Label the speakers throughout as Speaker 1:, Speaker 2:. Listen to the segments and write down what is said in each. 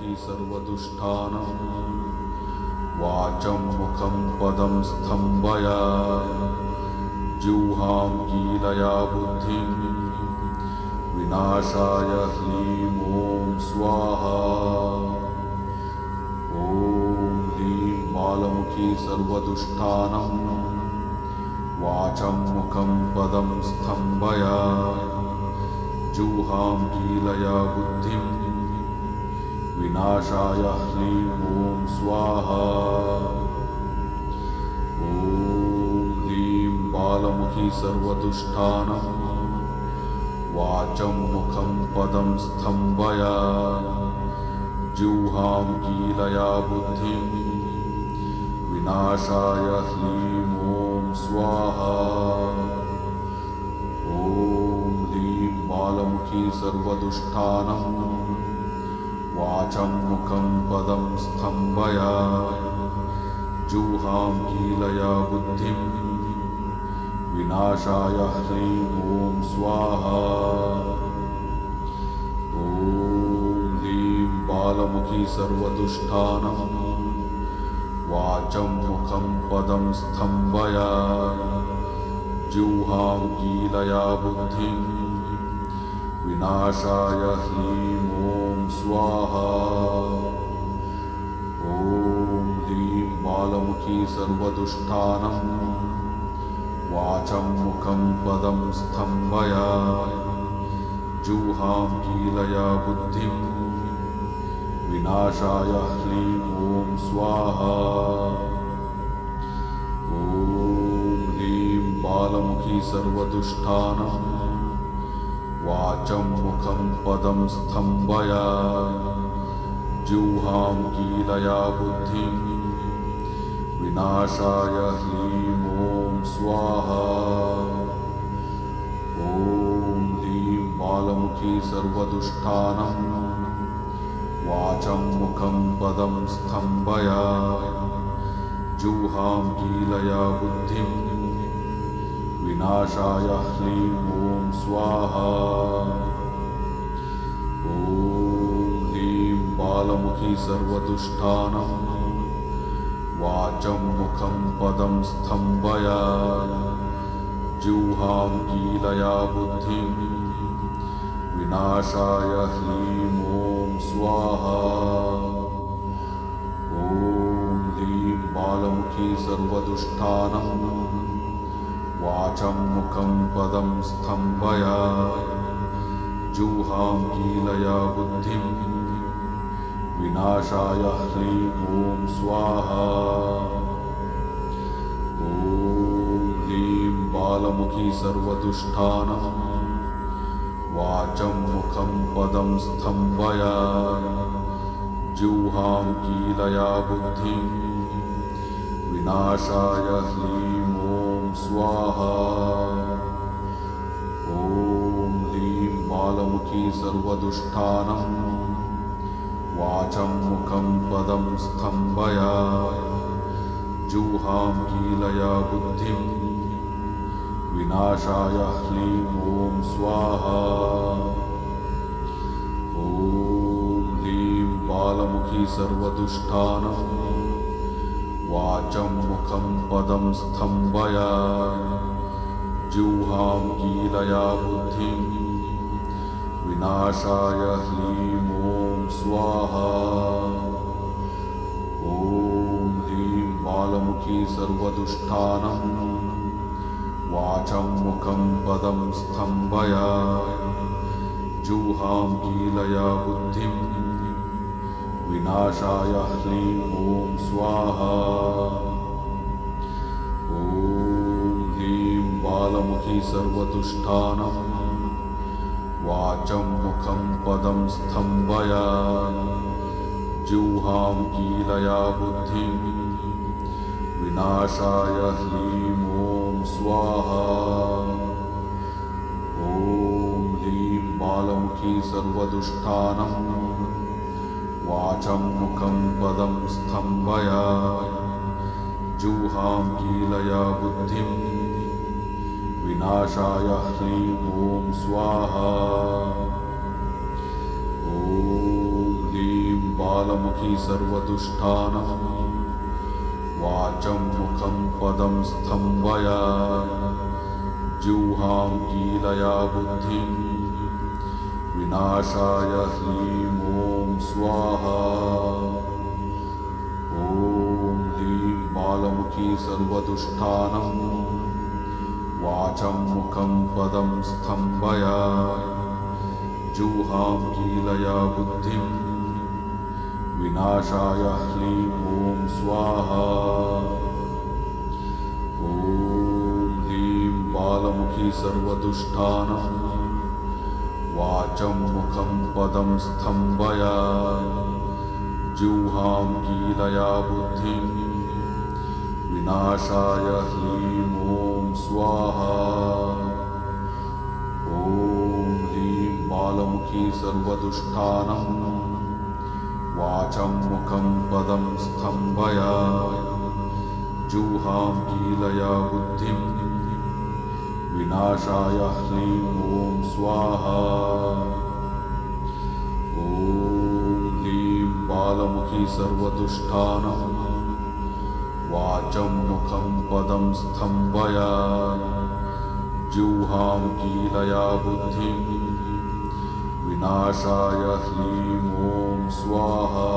Speaker 1: बालमुखी सर्वदुष्टानां वाचं मुखं पदं स्तम्भय जिह्वां कीलया बुद्धिं विनाशाय ह्रीं ॐ स्वाहा। ॐ ह्रीं बालमुखी सर्वदुष्टानां वाचं मुखं पदं स्तम्भय जिह्वां कीलया बुद्धिं विनाशाय ह्रीं ॐ स्वाहा। ॐ ह्रीं बालमुखी सर्वदुष्टानां वाचं मुखं पदं स्तम्भय जिह्वां कीलया बुद्धिं विनाशाय ह्रीं ॐ स्वाहा। ॐ ह्रीं बालमुखी सर्वदुष्टानां वाचं मुखं पदं स्तम्भय जिह्वां कीलया बुद्धिं विनाशाय ह्रीं ॐ स्वाहा। ॐ ह्रीं बालमुखी सर्वदुष्टानां वाचं मुखं पदं स्तम्भय जिह्वां कीलया बुद्धिं विनाशाय ह्रीं ॐ स्वाहा। ॐ ह्रीं बालमुखी सर्वदुष्टानां वाचं मुखं पदं स्तम्भय जिह्वां कीलया बुद्धिं विनाशाय ह्रीं ॐ स्वाहा। ॐ ह्रीं बालमुखी सर्वदुष्टानां वाचं मुखं पदं स्तम्भय जिह्वां कीलया बुद्धिं विनाशाय ह्रीं ॐ स्वाहा। ॐ ह्रीं बालमुखी सर्वदुष्टानां वाचं मुखं पदं स्तम्भय जिह्वां कीलया बुद्धिं विनाशाय ह्रीं ॐ स्वाहा। ॐ ह्रीं बालमुखी सर्वदुष्टानां वाचं मुखं पदं स्तम्भय जिह्वां कीलया बुद्धिं विनाशाय ह्रीं ॐ स्वाहा। ॐ ह्रीं बालमुखी सर्वदुष्टानां वाचं मुखं पदं स्तम्भय जिह्वां कीलया बुद्धिं विनाशाय ह्रीं ॐ स्वाहा। ॐ ह्रीं बालमुखी सर्वदुष्टानां वाचं मुखं पदं स्तम्भय जिह्वां कीलया बुद्धिं विनाशाय ह्रीं ॐ स्वाहा। ॐ ह्रीं बालमुखी सर्वदुष्टानां वाचं मुखं पदं स्तम्भय जिह्वां कीलया बुद्धिं विनाशाय ह्रीं ॐ स्वाहा। ॐ ह्रीं बालमुखी सर्वदुष्टानां वाचं मुखं पदं स्तम्भय जिह्वां कीलया बुद्धिं विनाशाय ह्रीं ॐ स्वाहा। ॐ ह्रीं बालमुखी सर्वदुष्टानां वाचं मुखं पदं स्तम्भय जिह्वां कीलया बुद्धिं विनाशाय ह्रीं ॐ स्वाहा। ॐ ह्रीं बालमुखी सर्वदुष्टानां वाचं मुखं पदं स्तम्भय जिह्वां कीलया बुद्धिं विनाशाय ह्रीं ॐ स्वाहा। ॐ ह्रीं बालमुखी सर्वदुष्टानां वाचं मुखं पदं स्तम्भय जिह्वां कीलया बुद्धिं विनाशाय ह्रीं ॐ स्वाहा। ॐ ह्रीं बालमुखी सर्वदुष्टानं वाचं मुखं पदं स्तम्भय जिह्वां कीलया बुद्धिं विनाशाय ह्रीं ॐ स्वाहा। ॐ ह्रीं बालमुखी सर्वदुष्टानं वाचं मुखं पदं स्तम्भय जिह्वां कीलया बुद्धिं विनाशाय ह्रीं ॐ स्वाहा। ॐ ह्रीं बालमुखी सर्वदुष्टानं वाचं मुखं पदं स्तम्भय जिह्वां कीलया बुद्धिं विनाशाय ह्रीं ॐ स्वाहा। ॐ ह्रीं बालमुखी सर्वदुष्टानं वाचं मुखं पदं स्तम्भय जिह्वां कीलया बुद्धिं विनाशाय ह्रीं ॐ स्वाहा। ॐ ह्रीं बालमुखी सर्वदुष्टानं वाचं मुखं पदं स्तम्भय जिह्वां कीलया बुद्धिं विनाशाय ह्रीं ॐ स्वाहा।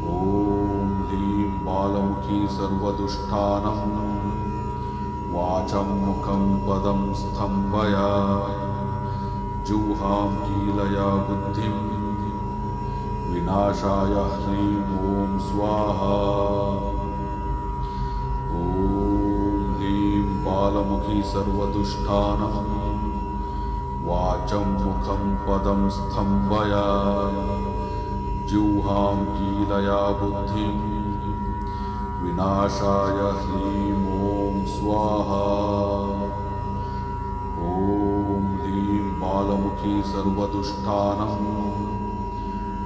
Speaker 1: ॐ ह्रीं बालमुखी सर्वदुष्टानं वाचं मुखं पदं स्तम्भय जिह्वां कीलया बुद्धिं विनाशाय ह्रीं ॐ स्वाहा। ॐ ह्रीं बालमुखी सर्वदुष्टानं वाचं मुखं पदं स्तम्भय जिह्वां कीलया बुद्धिं विनाशाय ह्रीं ॐ स्वाहा। ॐ ह्रीं बालमुखी सर्वदुष्टानं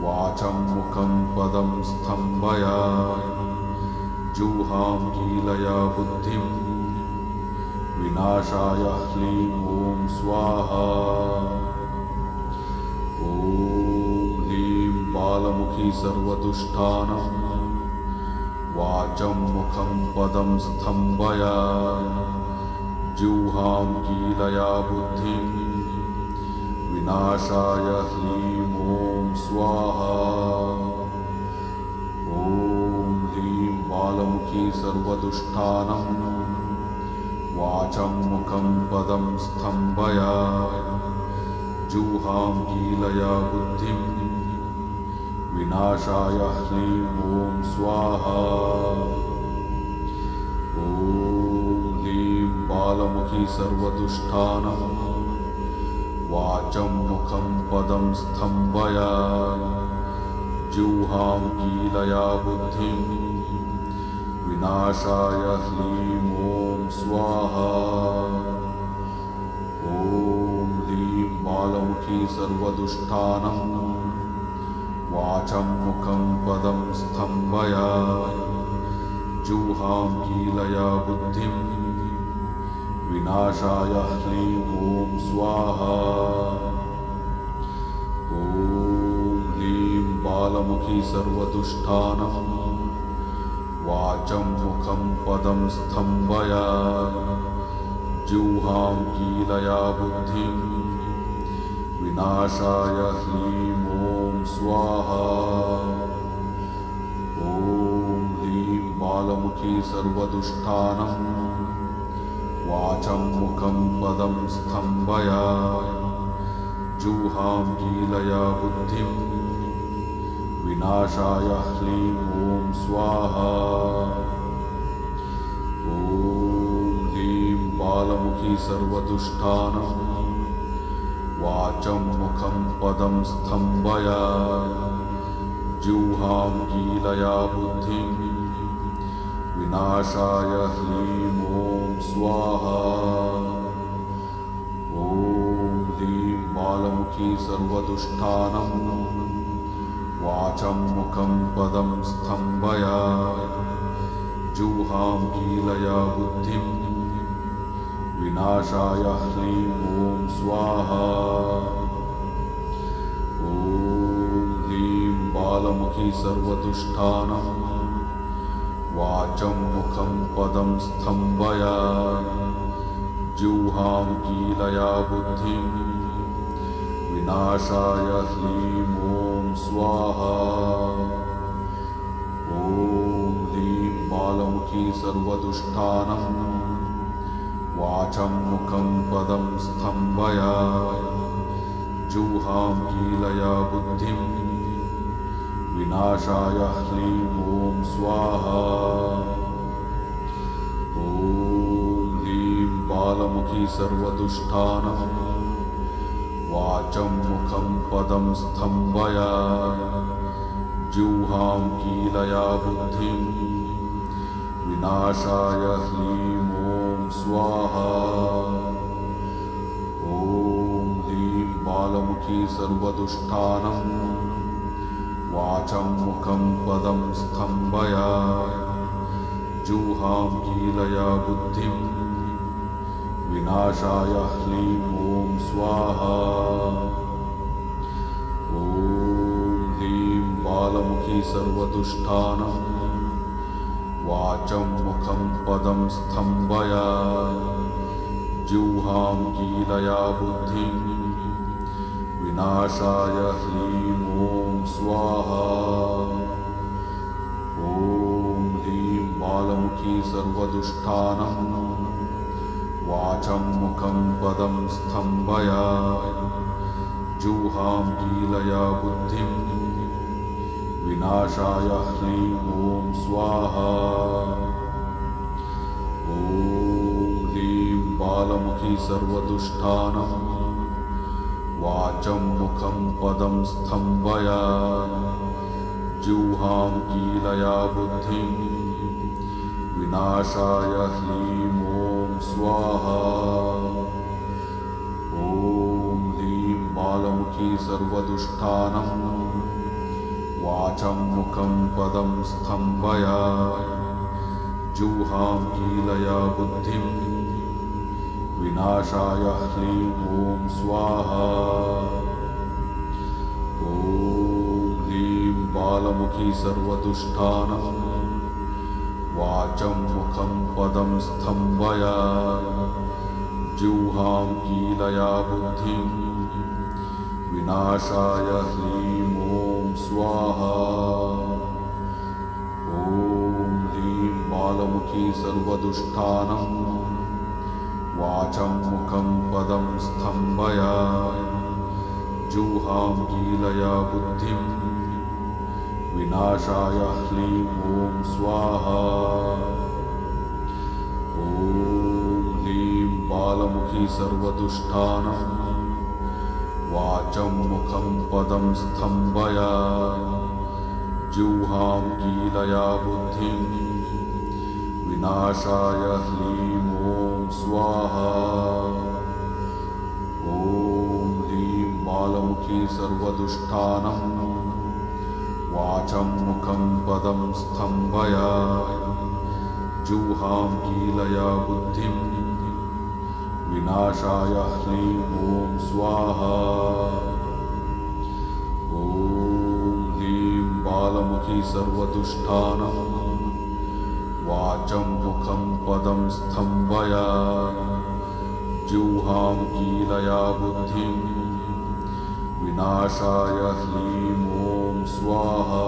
Speaker 1: वाचं मुखं पदं स्तम्भय जिह्वां कीलया बुद्धिं विनाशाय ह्रीं ॐ स्वाहा। ॐ ह्रीं बालमुखी सर्वदुष्टानं वाचं मुखं पदं स्तम्भय जिह्वां कीलया बुद्धिं विनाशाय ह्रीं ॐ स्वाहा। ॐ ह्रीं बालमुखी सर्वदुष्टानं वाचं मुखं पदं स्तम्भय जिह्वां कीलया बुद्धिं विनाशाय ह्रीं ॐ स्वाहा। ॐ ह्रीं बालमुखी सर्वदुष्टानं वाचं मुखं पदं स्तम्भय जिह्वां कीलया बुद्धिं विनाशाय ह्रीं ॐ स्वाहा। ॐ ह्रीं बालमुखी सर्वदुष्टानं वाचं मुखं पदं स्तम्भय जिह्वां कीलया बुद्धिं विनाशाय ह्रीं ॐ स्वाहा। ॐ ह्रीं बालमुखी सर्वदुष्टानं वाचं मुखं पदं स्तम्भय जिह्वां कीलया बुद्धिं विनाशाय ह्रीं ॐ स्वाहा। ॐ ह्रीं बालमुखी सर्वदुष्टानं वाचं मुखं पदं स्तम्भय जिह्वां कीलया बुद्धिं विनाशाय ह्रीं ॐ स्वाहा। ॐ ह्रीं बालमुखी सर्वदुष्टानं वाचं मुखं पदं स्तम्भय जिह्वां कीलया बुद्धिं विनाशाय ह्रीं ॐ स्वाहा। ॐ ह्रीं बालमुखी सर्वदुष्टानं वाचं मुखं पदं स्तम्भय जिह्वां कीलया बुद्धिं विनाशाय ह्रीं ॐ स्वाहा। ॐ ह्रीं बालमुखी सर्वदुष्टानं वाचं मुखं पदं स्तम्भय जिह्वां कीलया बुद्धिं विनाशाय ह्रीं ॐ स्वाहा। ॐ ह्रीं बालमुखी सर्वदुष्टानं वाचं मुखं पदं स्तम्भय जिह्वां कीलया बुद्धिं विनाशाय ह्रीं ॐ स्वाहा। ॐ ह्रीं बालमुखी सर्वदुष्टानं वाचं मुखं पदं स्तम्भय जिह्वां कीलया बुद्धिं विनाशाय ह्रीं ॐ स्वाहा। ॐ ह्रीं बालमुखी सर्वदुष्टानं वाचं मुखं पदं स्तम्भय जिह्वां कीलया बुद्धिं विनाशाय ह्रीं ॐ स्वाहा। ॐ ह्रीं बालमुखी सर्वदुष्टानं वाचं मुखं पदं स्तम्भय जिह्वां कीलया बुद्धिं विनाशाय ह्रीं ॐ स्वाहा। ॐ ह्रीं बालमुखी सर्वदुष्टानं वाचं मुखं पदं स्तम्भय जिह्वां कीलया बुद्धिं विनाशाय ह्रीं ॐ स्वाहा। ॐ ह्रीं बालमुखी सर्वदुष्टानं वाचं मुखं पदं स्तम्भय जिह्वां कीलया बुद्धिं विनाशाय ह्रीं ॐ स्वाहा। ॐ ह्रीं बालमुखी सर्वदुष्टानं वाचं मुखं पदं स्तम्भय जिह्वां कीलया बुद्धिं विनाशाय ह्रीं ॐ स्वाहा। ॐ ह्रीं बालमुखी सर्वदुष्टानं वाचं मुखं पदं स्तम्भय जिह्वां कीलया बुद्धिं विनाशाय ह्रीं ॐ स्वाहा। ॐ ह्रीं बालमुखी सर्वदुष्टानं वाचं मुखं पदं स्तम्भय जिह्वां कीलया बुद्धिं विनाशाय ह्रीं ॐ स्वाहा। ॐ ह्रीं बालमुखी सर्वदुष्टानं वाचं मुखं पदं स्तम्भय जिह्वां कीलया बुद्धिं विनाशाय ह्रीं ॐ स्वाहा। ॐ ह्रीं बालमुखी सर्वदुष्टानं वाचं मुखं पदं स्तम्भय जिह्वां कीलया बुद्धिं विनाशाय ह्रीं ॐ स्वाहा। ॐ ह्रीं बालमुखी सर्वदुष्टानं वाचं मुखं पदं स्तम्भय जिह्वां कीलया बुद्धिं विनाशाय ह्रीं ॐ स्वाहा।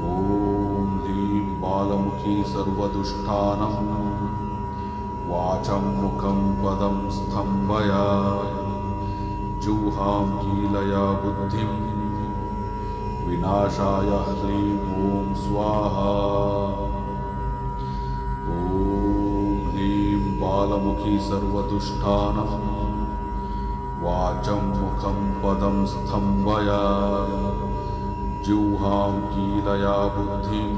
Speaker 1: ॐ ह्रीं बालमुखी सर्वदुष्टानं वाचं मुखं पदं स्तम्भय जिह्वां कीलया बुद्धिं विनाशाय ह्रीं ॐ स्वाहा। ॐ ह्रीं बालमुखी सर्वदुष्टानं वाचं मुखं पदं स्तम्भय जिह्वां कीलया बुद्धिं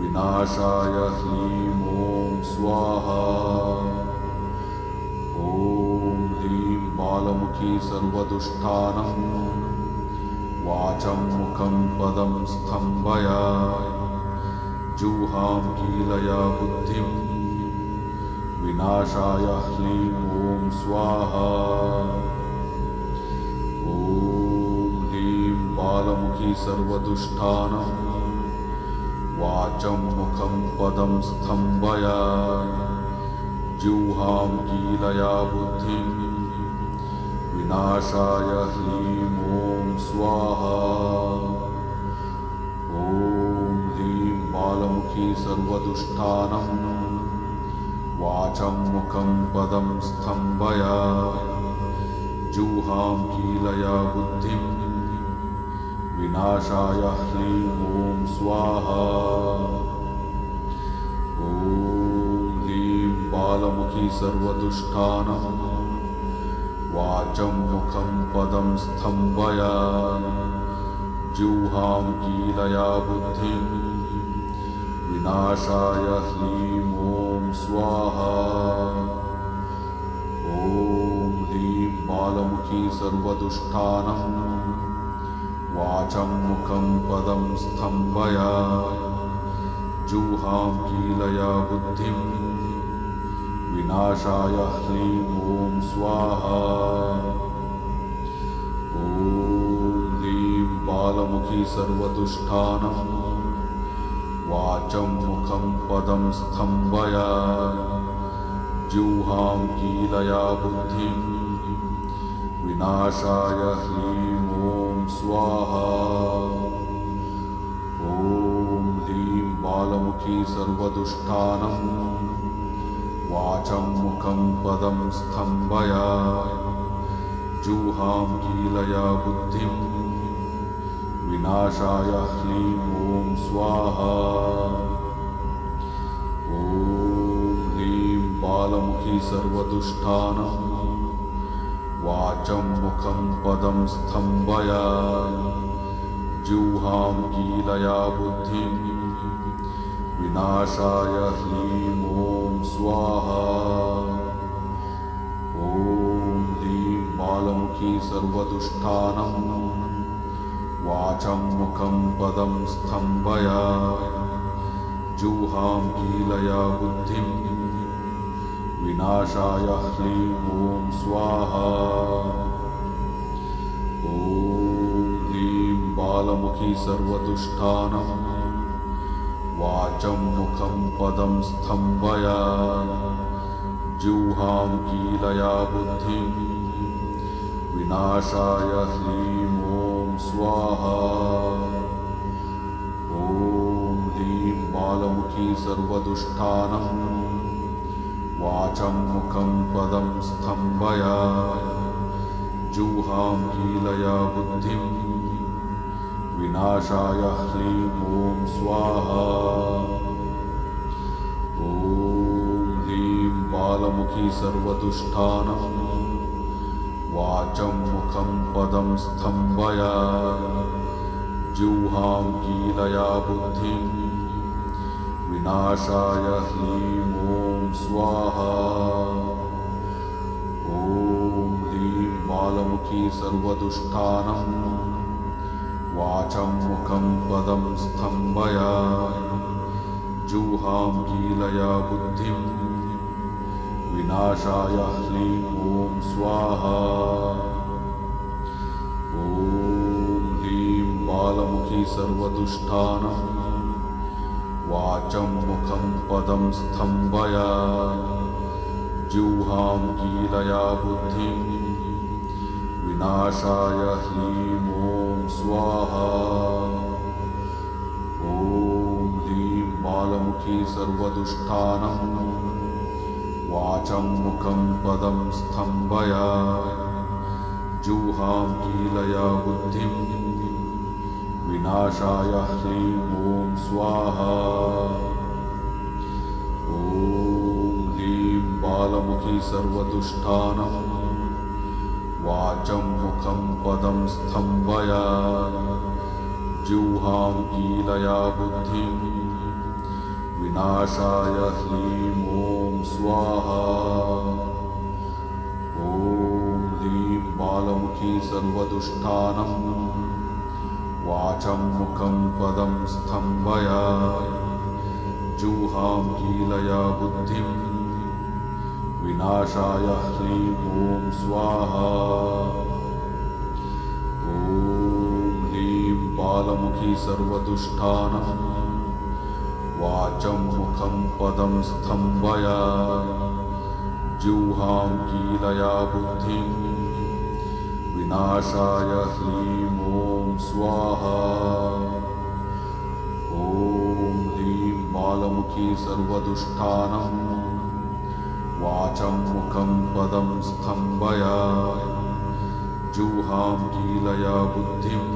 Speaker 1: विनाशाय ह्रीं ॐ स्वाहा। ॐ ह्रीं बालमुखी सर्वदुष्टानं वाचं मुखं पदं स्तम्भय जिह्वां कीलया बुद्धिं विनाशाय ह्रीं ॐ स्वाहा। ॐ ह्रीं सर्वदुष्टानं वाचं मुखं पदं स्तम्भय जिह्वां कीलया बुद्धिं विनाशाय ह्रीं ॐ स्वाहा। ॐ ह्रीं बालमुखी सर्वदुष्टानं वाचं मुखं पदं स्तम्भय जिह्वां कीलया बुद्धिं विनाशाय ह्रीं ॐ स्वाहा। ॐ ह्रीं बालमुखी सर्वदुष्टानं वाचं मुखं पदं स्तम्भय जिह्वां कीलया बुद्धिं विनाशाय ह्रीं ॐ स्वाहा। ॐ ह्रीं बालमुखी सर्वदुष्टानं वाचं मुखं पदं स्तम्भय जिह्वां कीलया बुद्धिं विनाशाय ह्रीं ॐ स्वाहा। ॐ ह्रीं बालमुखी सर्वदुष्टानं वाचं मुखं पदं स्तम्भय जिह्वां कीलया बुद्धिं विनाशाय ह्रीं ॐ स्वाहा। ॐ ह्रीं बालमुखी सर्वदुष्टानं वाचं मुखं पदं स्तम्भय जिह्वां कीलया बुद्धिं विनाशाय ह्रीं ॐ स्वाहा। ॐ ह्रीं बालमुखी सर्वदुष्टानं वाचं मुखं पदं स्तम्भय जिह्वां कीलया बुद्धिं विनाशाय ह्रीं ॐ स्वाहा। ॐ ह्रीं बालमुखी सर्वदुष्टानं वाचं मुखं पदं स्तम्भय जिह्वां कीलया बुद्धिं विनाशाय ह्रीं ॐ स्वाहा। ॐ ह्रीं बालमुखी सर्वदुष्टानं वाचं मुखं पदं स्तम्भय जिह्वां कीलया बुद्धिं विनाशाय ह्रीं ॐ स्वाहा। ॐ ह्रीं बालमुखी सर्वदुष्टानं वाचं मुखं पदं स्तम्भय जिह्वां कीलया बुद्धिं विनाशाय ह्रीं ॐ स्वाहा। ॐ ह्रीं बालमुखी सर्वदुष्टानं वाचं मुखं पदं स्तम्भय जिह्वां कीलया बुद्धिं विनाशाय ह्रीं ॐ स्वाहा। ॐ ह्रीं बालमुखी सर्वदुष्टानं वाचं मुखं पदं स्तम्भय जिह्वां कीलया बुद्धिं विनाशाय ह्रीं ॐ स्वाहा। ॐ ह्रीं बालमुखी सर्वदुष्टानं वाचं मुखं पदं स्तम्भय जिह्वां कीलया बुद्धिं विनाशाय ह्रीं ॐ स्वाहा। ॐ ह्रीं बालमुखी सर्वदुष्टानं वाचं मुखं पदं स्तम्भय जिह्वां कीलया बुद्धिं विनाशाय ह्रीं ॐ स्वाहा। ॐ ह्रीं बालमुखी सर्वदुष्टानं वाचं मुखं पदं स्तम्भय जिह्वां कीलया बुद्धिं विनाशाय ह्रीं ॐ स्वाहा। ॐ ह्रीं बालमुखी सर्वदुष्टानं वाचं मुखं पदं स्तम्भय जिह्वां कीलया बुद्धिं विनाशाय ह्रीं ॐ स्वाहा। ॐ ह्रीं बालमुखी सर्वदुष्टानं वाचं मुखं पदं स्तम्भय जिह्वां कीलया बुद्धिं विनाशाय ह्रीं ॐ स्वाहा। ॐ ह्रीं बालमुखी सर्वदुष्टानं वाचं मुखं पदं स्तम्भय जिह्वां कीलया बुद्धिं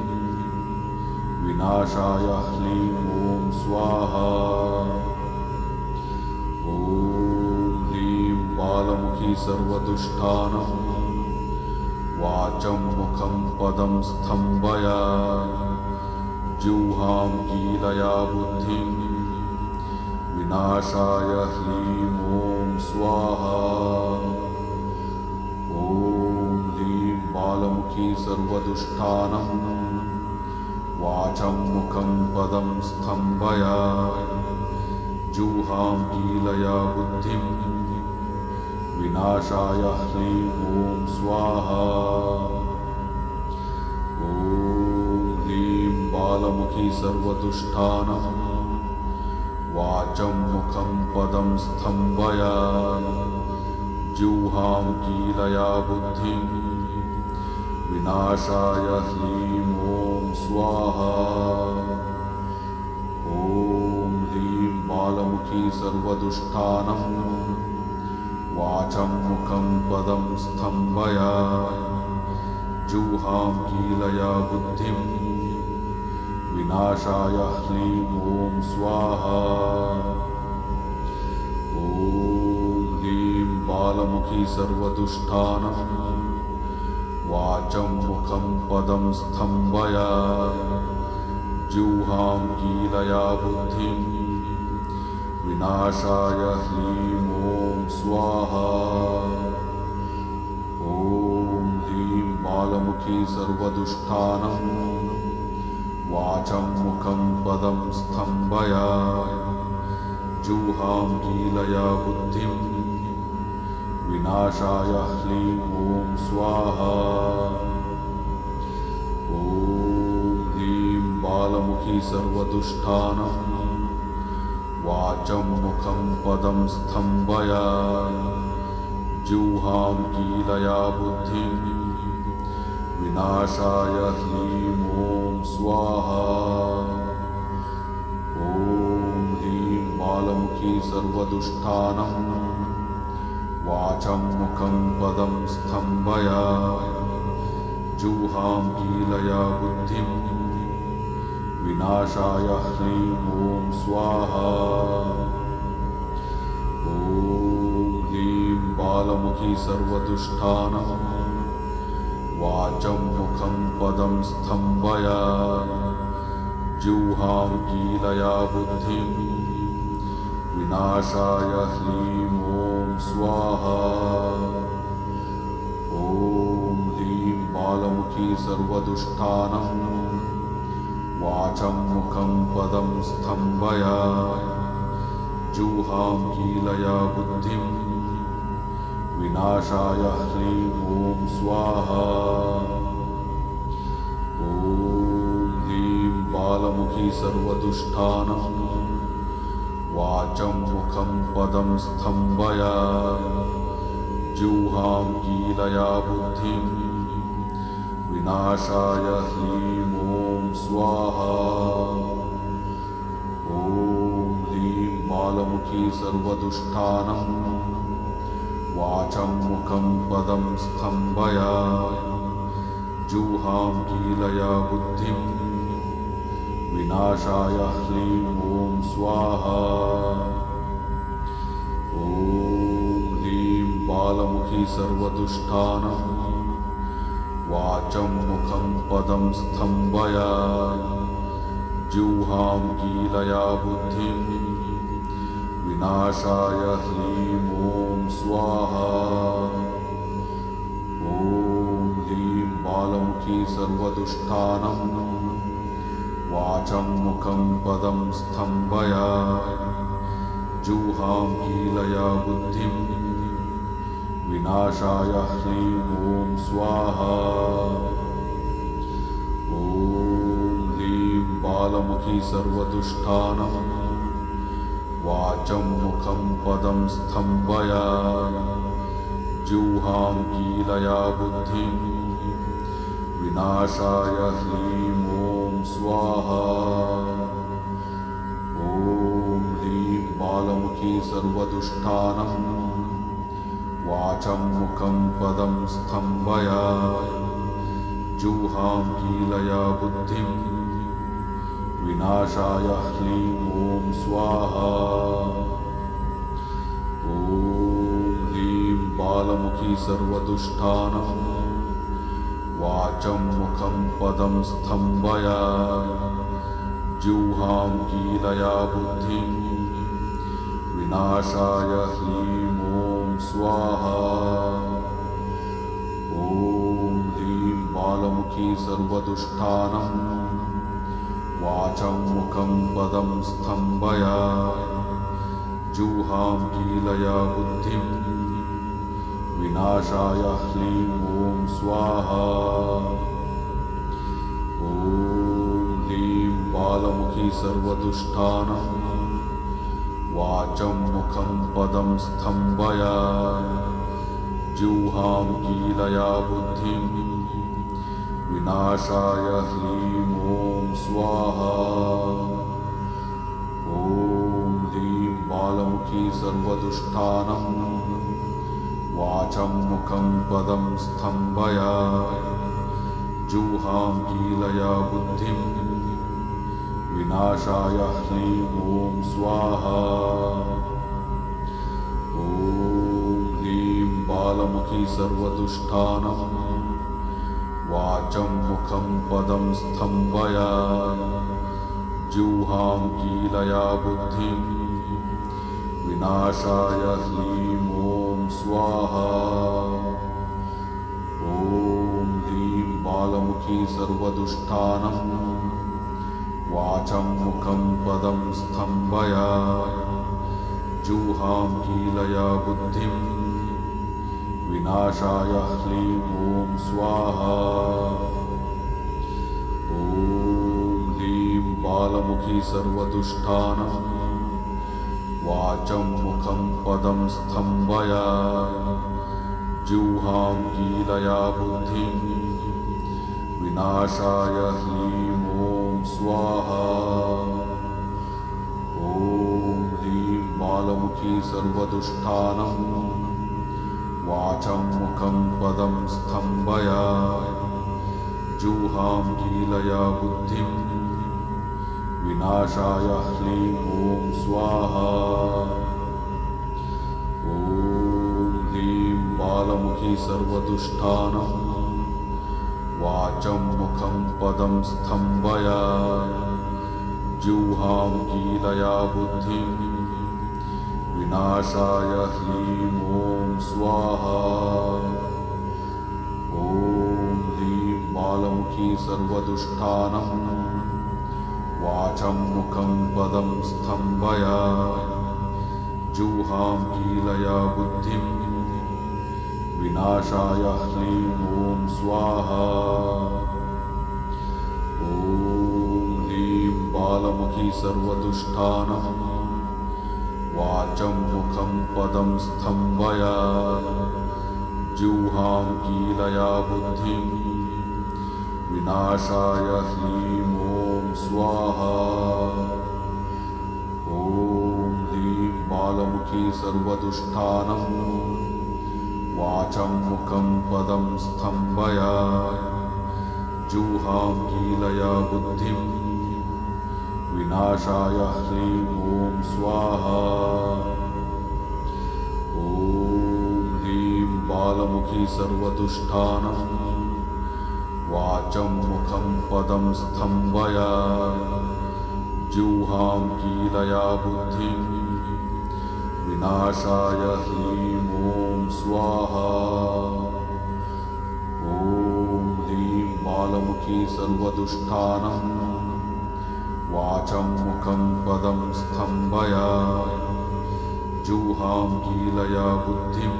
Speaker 1: विनाशाय ह्रीं ॐ स्वाहा। ॐ ह्रीं बालमुखी सर्वदुष्टानं वाचं मुखं पदं स्तम्भय जिह्वां कीलया बुद्धिं विनाशाय ह्रीं ॐ स्वाहा। ॐ ह्रीं बालमुखी सर्वदुष्टानं वाचं मुखं पदं स्तम्भय जिह्वां कीलया बुद्धिं विनाशाय ह्रीं ॐ स्वाहा। ॐ ह्रीं बालमुखी सर्वदुष्टानं वाचं मुखं पदं स्तम्भय जिह्वां कीलया बुद्धिं विनाशाय ह्रीं ॐ स्वाहा। ॐ ह्रीं बालमुखी सर्वदुष्टानं वाचं मुखं पदं स्तम्भय जिह्वां कीलया बुद्धिं विनाशाय ह्रीं ॐ स्वाहा। ॐ ह्रीं बालमुखी सर्वदुष्टानं वाचं मुखं पदं स्तम्भय जिह्वां कीलया बुद्धिं विनाशाय ह्रीं ॐ स्वाहा। ॐ ह्रीं बालमुखी सर्वदुष्टानं वाचं मुखं पदं स्तम्भय जिह्वां कीलया बुद्धिं विनाशाय ह्रीं ॐ स्वाहा। ॐ ह्रीं बालमुखी सर्वदुष्टानं वाचं मुखं पदं स्तम्भय जिह्वां कीलया बुद्धिं विनाशाय ह्रीं ॐ स्वाहा। ॐ ह्रीं बालमुखी सर्वदुष्टानं वाचं मुखं पदं स्तम्भय जिह्वां कीलया बुद्धिं विनाशाय ह्रीं ॐ स्वाहा। ॐ ह्रीं बालमुखी सर्वदुष्टानं वाचं मुखं पदं स्तम्भय जिह्वां कीलया बुद्धिं विनाशाय ह्रीं ॐ स्वाहा। ॐ ह्रीं बालमुखी सर्वदुष्टानं वाचं मुखं पदं स्तम्भय जिह्वां कीलया बुद्धिं विनाशाय ह्रीं ॐ स्वाहा। ॐ ह्रीं बालमुखी सर्वदुष्टानं वाचं मुखं पदं स्तम्भय जिह्वां कीलया बुद्धिं विनाशाय ह्रीं ॐ स्वाहा। ॐ ह्रीं बालमुखी सर्वदुष्टानं वाचं मुखं पदं स्तम्भय जिह्वां कीलया बुद्धिं विनाशाय ह्रीं ॐ स्वाहा। ॐ ह्रीं बालमुखी सर्वदुष्टानं वाचं मुखं पदं स्तम्भय जिह्वां कीलया बुद्धिं विनाशाय ह्रीं ॐ स्वाहा। ॐ ह्रीं बालमुखी सर्वदुष्टानं वाचं मुखं पदं स्तम्भय जिह्वां कीलया बुद्धिं विनाशाय ह्रीं ॐ स्वाहा। ॐ ह्रीं बालमुखी सर्वदुष्टानं वाचं मुखं पदं स्तम्भय जिह्वां कीलया बुद्धिं विनाशाय ह्रीं ॐ स्वाहा। ॐ ह्रीं बालमुखी सर्वदुष्टानं वाचं मुखं पदं स्तम्भय जिह्वां कीलया बुद्धिं विनाशाय ह्रीं ॐ स्वाहा। ॐ ह्रीं बालमुखी सर्वदुष्टानं वाचं मुखं पदं स्तम्भय जिह्वां कीलया बुद्धिं विनाशाय ह्रीं ॐ स्वाहा। ॐ ह्रीं बालमुखी सर्वदुष्टानं वाचं मुखं पदं स्तम्भय जिह्वां कीलया बुद्धिं विनाशाय ह्रीं ॐ स्वाहा। ॐ ह्रीं बालमुखी सर्वदुष्टानं वाचं मुखं पदं स्तम्भय जिह्वां कीलया बुद्धिं विनाशाय ह्रीं ॐ स्वाहा। ॐ ह्रीं बालमुखी सर्वदुष्टानं वाचं मुखं पदं स्तम्भय जिह्वां कीलया बुद्धिं विनाशाय ह्रीं ॐ स्वाहा। ॐ ह्रीं बालमुखी सर्वदुष्टानं वाचं मुखं पदं स्तम्भय जिह्वां कीलया बुद्धिं विनाशाय ह्रीं ॐ स्वाहा। ॐ ह्रीं बालमुखी सर्वदुष्टानं वाचं मुखं पदं स्तम्भय जिह्वां कीलया बुद्धिं विनाशाय ह्रीं ॐ स्वाहा। ॐ ह्रीं बालमुखी सर्वदुष्टानं वाचं मुखं पदं स्तम्भय जिह्वां कीलया बुद्धिं विनाशाय ह्रीं ॐ स्वाहा। ॐ ह्रीं बालमुखी सर्वदुष्टानं वाचं मुखं पदं स्तम्भय जिह्वां कीलया बुद्धिं विनाशाय ह्रीं ॐ स्वाहा। ॐ ह्रीं बालमुखी सर्वदुष्टानं वाचं मुखं पदं स्तम्भय जिह्वां कीलया बुद्धिं विनाशाय ह्रीं ॐ स्वाहा। ॐ ह्रीं बालमुखी सर्वदुष्टानं वाचं मुखं पदं स्तम्भय जिह्वां कीलया बुद्धिं विनाशाय ह्रीं ॐ स्वाहा। ॐ ह्रीं बालमुखी सर्वदुष्टानं वाचं मुखं पदं स्तम्भय जिह्वां कीलया बुद्धिं विनाशाय ह्रीं ॐ स्वाहा। ॐ ह्रीं बालमुखी सर्वदुष्टानं वाचं मुखं पदं स्तम्भय जिह्वां कीलया बुद्धिं विनाशाय ह्रीं ॐ स्वाहा। ॐ ह्रीं बालमुखी सर्वदुष्टानं वाचं मुखं पदं स्तम्भय जिह्वां कीलया बुद्धिं विनाशाय ह्रीं ॐ स्वाहा। ॐ ह्रीं बालमुखी सर्वदुष्टानं वाचं मुखं पदं स्तम्भय जिह्वां कीलया बुद्धिं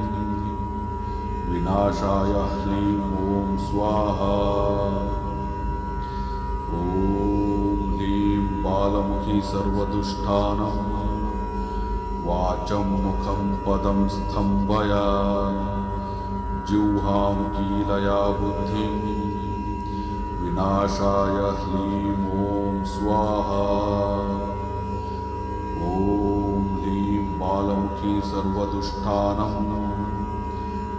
Speaker 1: विनाशाय ह्रीं ॐ स्वाहा। ॐ ह्रीं बालमुखी सर्वदुष्टानं वाचं मुखं पदं स्तम्भय जिह्वां कीलया बुद्धिं विनाशाय ह्लीं ॐ स्वाहा। ॐ ह्लीं बालमुखी सर्वदुष्टानं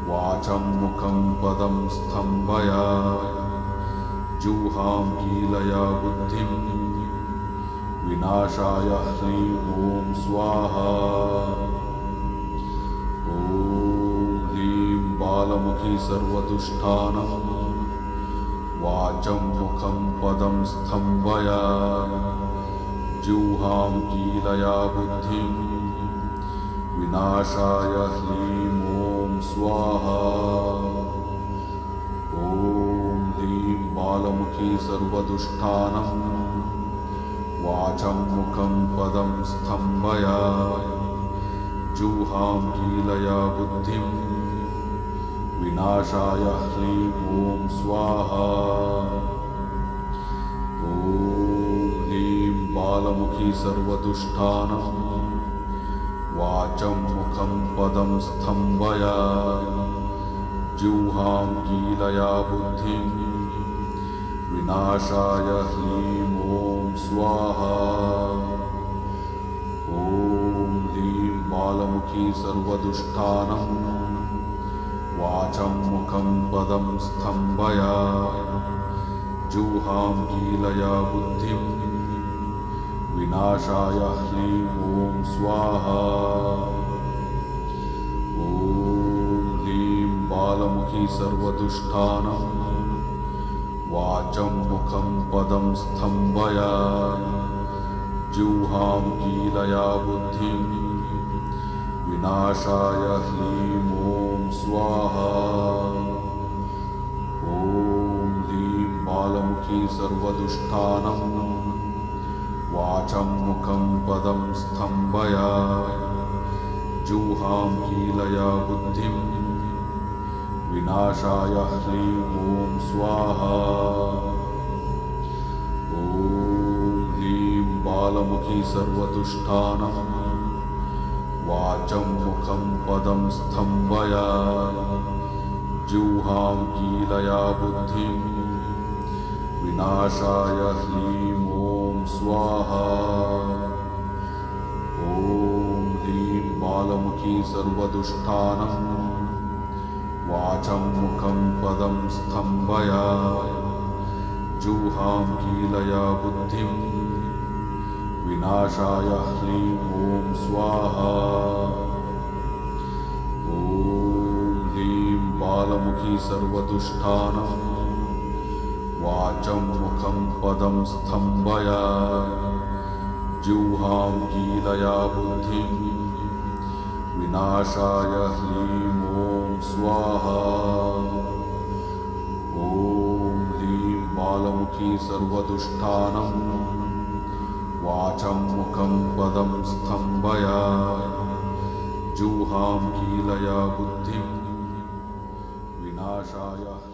Speaker 1: वाचं मुखं पदं स्तम्भय जिह्वां कीलया बुद्धिं विनाशाय ह्लीं ॐ स्वाहा। ॐ ह्लीं बालमुखी सर्वदुष्टानं वाचं मुखं पदं स्तम्भय जिह्वां कीलया बुद्धिं विनाशाय ह्लीं ॐ स्वाहा। ॐ ह्लीं बालमुखी सर्वदुष्टानं वाचं मुखं पदं स्तम्भय जिह्वां कीलया बुद्धिं विनाशाय ह्लीं ॐ स्वाहा। ॐ ह्लीं बालमुखी सर्वदुष्टानं वाचं मुखं पदं स्तम्भय जिह्वां कीलया बुद्धिं विनाशाय ह्लीं ॐ स्वाहा। ॐ ह्लीं बालमुखी सर्वदुष्टानं वाचं मुखं पदं स्तम्भय जिह्वां कीलया बुद्धिं विनाशाय ह्लीं ॐ स्वाहा। ॐ ह्लीं बालमुखी सर्वदुष्टानं वाचं मुखं पदं स्तम्भय जिह्वां कीलया बुद्धिं विनाशाय ह्लीं ॐ स्वाहा। ॐ ह्लीं बालमुखी सर्वदुष्टानं वाचं मुखं पदं स्तम्भय जिह्वां कीलया बुद्धिं विनाशाय ह्लीं ॐ स्वाहा। ॐ ह्लीं बालमुखी सर्वदुष्टानं वाचं मुखं पदं स्तम्भय जिह्वां कीलया बुद्धिं विनाशाय ह्लीं ॐ स्वाहा। ॐ ह्लीं बालमुखी सर्वदुष्टानं वाचं मुखं पदं स्तम्भय जिह्वां कीलया बुद्धिं विनाशाय ह्लीं ॐ स्वाहा। ॐ ह्लीं बालमुखी सर्वदुष्टानं वाचं मुखं पदं स्तम्भय जिह्वां कीलया बुद्धिं विनाशाय ह्लीं ॐ स्वाहा। ॐ ह्लीं बालमुखी सर्वदुष्टानं वाचं मुखं पदं स्तम्भय जिह्वां कीलया बुद्धिं विनाशाय